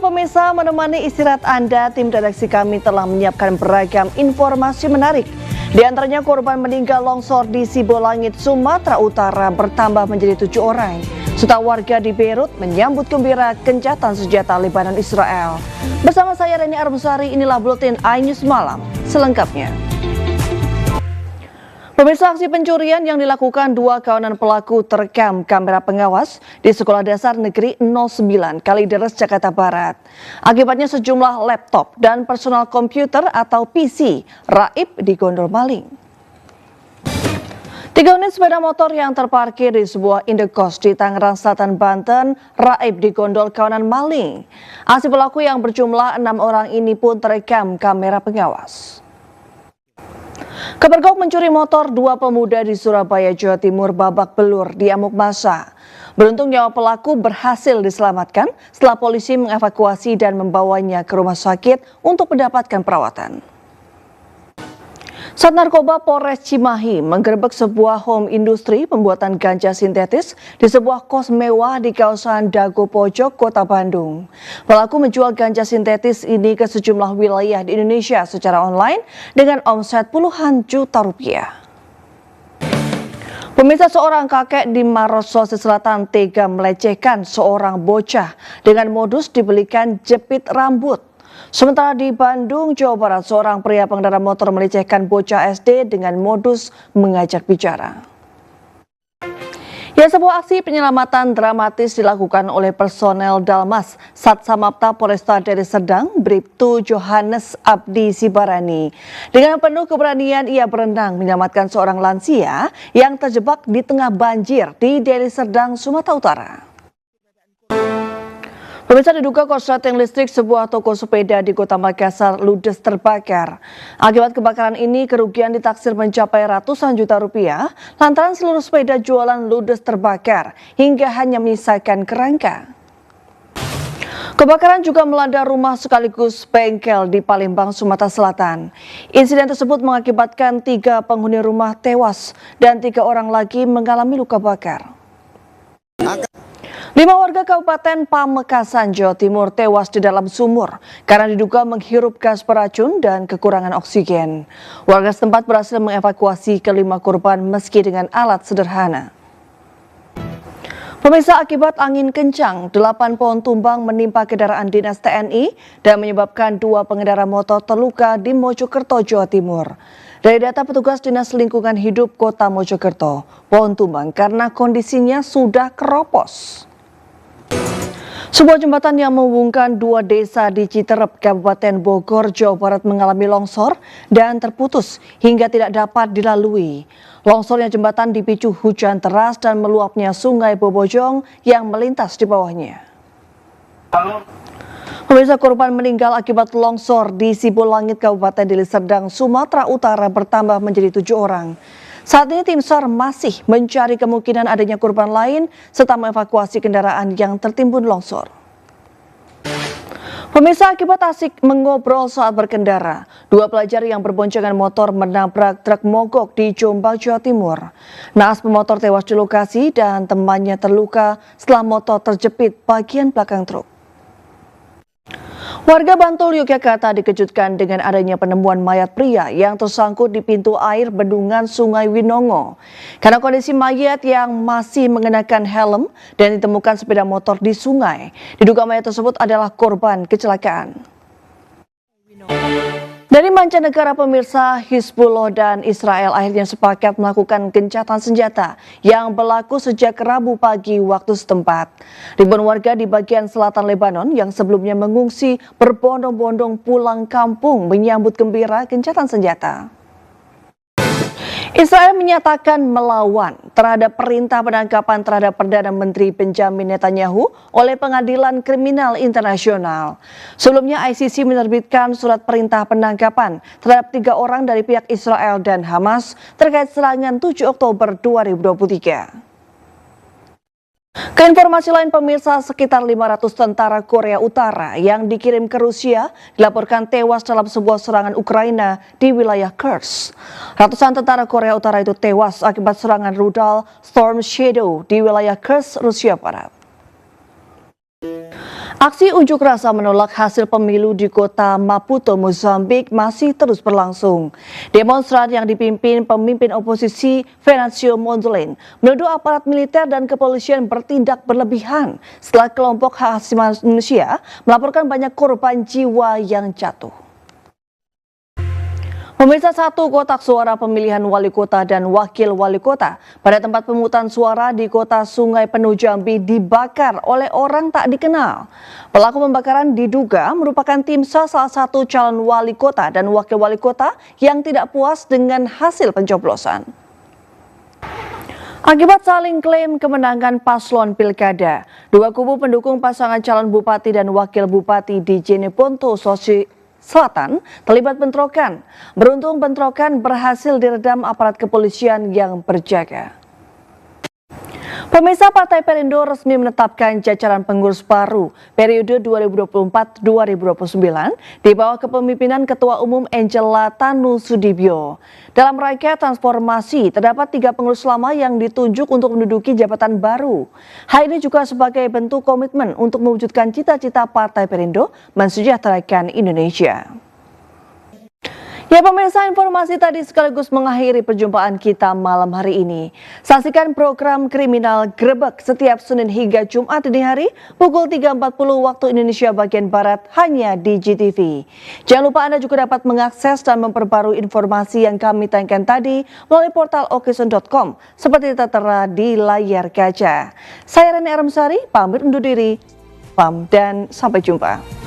Pemirsa, menemani istirahat Anda, tim redaksi kami telah menyiapkan beragam informasi menarik. Di antaranya korban meninggal longsor di Sibolangit, Sumatera Utara bertambah menjadi 7 orang. Serta warga di Beirut menyambut gembira gencatan senjata Lebanon Israel. Bersama saya Reni Armsari, inilah Buletin iNews Malam selengkapnya. Pemirsa, aksi pencurian yang dilakukan dua kawanan pelaku terekam kamera pengawas di Sekolah Dasar Negeri 09 Kalideres, Jakarta Barat. Akibatnya sejumlah laptop dan personal komputer atau PC raib digondol maling. 3 unit sepeda motor yang terparkir di sebuah indekos di Tangerang Selatan, Banten raib digondol kawanan maling. Aksi pelaku yang berjumlah 6 orang ini pun terekam kamera pengawas. Kepergok mencuri motor dua pemuda di Surabaya, Jawa Timur babak belur diamuk massa. Beruntung nyawa pelaku berhasil diselamatkan setelah polisi mengevakuasi dan membawanya ke rumah sakit untuk mendapatkan perawatan. Sat Narkoba Polres Cimahi menggerebek sebuah home industri pembuatan ganja sintetis di sebuah kos mewah di kawasan Dago Pojok, Kota Bandung. Pelaku menjual ganja sintetis ini ke sejumlah wilayah di Indonesia secara online dengan omset puluhan juta rupiah. Pemirsa, seorang kakek di Maros, Sulawesi Selatan tega melecehkan seorang bocah dengan modus dibelikan jepit rambut. Sementara di Bandung, Jawa Barat, seorang pria pengendara motor melecehkan bocah SD dengan modus mengajak bicara. Ya, sebuah aksi penyelamatan dramatis dilakukan oleh personel Dalmas Satsamapta Polresta Deli Serdang, Bribtu Johannes Abdi Sibarani. Dengan penuh keberanian ia berenang menyelamatkan seorang lansia yang terjebak di tengah banjir di Deli Serdang, Sumatera Utara. Pemirsa, diduga korsleting listrik sebuah toko sepeda di Kota Makassar ludes terbakar. Akibat kebakaran ini kerugian ditaksir mencapai ratusan juta rupiah lantaran seluruh sepeda jualan ludes terbakar hingga hanya menyisakan kerangka. Kebakaran juga melanda rumah sekaligus bengkel di Palembang, Sumatera Selatan. Insiden tersebut mengakibatkan 3 penghuni rumah tewas dan 3 orang lagi mengalami luka bakar. 5 warga Kabupaten Pamekasan, Jawa Timur tewas di dalam sumur karena diduga menghirup gas beracun dan kekurangan oksigen. Warga setempat berhasil mengevakuasi ke-5 korban meski dengan alat sederhana. Pemirsa, akibat angin kencang, 8 pohon tumbang menimpa kendaraan dinas TNI dan menyebabkan 2 pengendara motor terluka di Mojokerto, Jawa Timur. Dari data petugas Dinas Lingkungan Hidup Kota Mojokerto, pohon tumbang karena kondisinya sudah keropos. Sebuah jembatan yang menghubungkan 2 desa di Citerep, Kabupaten Bogor, Jawa Barat mengalami longsor dan terputus hingga tidak dapat dilalui. Longsornya jembatan dipicu hujan deras dan meluapnya Sungai Bobojong yang melintas di bawahnya. Pemirsa, korban meninggal akibat longsor di Sibolangit, Kabupaten Deli Serdang, Sumatera Utara bertambah menjadi 7 orang. Saat ini tim SAR masih mencari kemungkinan adanya korban lain serta mengevakuasi kendaraan yang tertimbun longsor. Pemirsa, akibat asik mengobrol saat berkendara, 2 pelajar yang berboncengan motor menabrak truk mogok di Jombang, Jawa Timur. Naas pemotor tewas di lokasi dan temannya terluka setelah motor terjepit bagian belakang truk. Warga Bantul, Yogyakarta dikejutkan dengan adanya penemuan mayat pria yang tersangkut di pintu air bendungan Sungai Winongo. Karena kondisi mayat yang masih mengenakan helm dan ditemukan sepeda motor di sungai, diduga mayat tersebut adalah korban kecelakaan. Dari mancanegara, pemirsa, Hizbullah dan Israel akhirnya sepakat melakukan gencatan senjata yang berlaku sejak Rabu pagi waktu setempat. Ribuan warga di bagian selatan Lebanon yang sebelumnya mengungsi berbondong-bondong pulang kampung menyambut gembira gencatan senjata. Israel menyatakan melawan terhadap perintah penangkapan terhadap Perdana Menteri Benjamin Netanyahu oleh Pengadilan Kriminal Internasional. Sebelumnya ICC menerbitkan surat perintah penangkapan terhadap 3 orang dari pihak Israel dan Hamas terkait serangan 7 Oktober 2023. Ke informasi lain, pemirsa, sekitar 500 tentara Korea Utara yang dikirim ke Rusia dilaporkan tewas dalam sebuah serangan Ukraina di wilayah Kursk. Ratusan tentara Korea Utara itu tewas akibat serangan rudal Storm Shadow di wilayah Kursk, Rusia Barat. Aksi unjuk rasa menolak hasil pemilu di kota Maputo, Mozambik masih terus berlangsung. Demonstran yang dipimpin pemimpin oposisi Venancio Mondlane menuduh aparat militer dan kepolisian bertindak berlebihan setelah kelompok hak asasi manusia melaporkan banyak korban jiwa yang jatuh. Pemirsa, satu kotak suara pemilihan wali kota dan wakil wali kota pada tempat pemungutan suara di kota Sungai Penuh Jambi dibakar oleh orang tak dikenal. Pelaku pembakaran diduga merupakan tim ses salah satu calon wali kota dan wakil wali kota yang tidak puas dengan hasil pencoblosan. Akibat saling klaim kemenangan paslon pilkada, dua kubu pendukung pasangan calon bupati dan wakil bupati di Jeneponto, Sulawesi Selatan terlibat bentrokan. Beruntung bentrokan berhasil diredam aparat kepolisian yang berjaga. Pemirsa, Partai Perindo resmi menetapkan jajaran pengurus baru periode 2024-2029 di bawah kepemimpinan Ketua Umum Angela Tanu Sudibyo. Dalam rangka transformasi, terdapat 3 pengurus lama yang ditunjuk untuk menduduki jabatan baru. Hal ini juga sebagai bentuk komitmen untuk mewujudkan cita-cita Partai Perindo mensejahterakan Indonesia. Ya pemirsa, informasi tadi sekaligus mengakhiri perjumpaan kita malam hari ini. Saksikan program Kriminal Grebek setiap Senin hingga Jumat dini hari pukul 3.40 waktu Indonesia bagian Barat hanya di GTV. Jangan lupa Anda juga dapat mengakses dan memperbarui informasi yang kami tayangkan tadi melalui portal okison.com seperti tertera di layar kaca. Saya Reni Aramsari, pamit undur diri, dan sampai jumpa.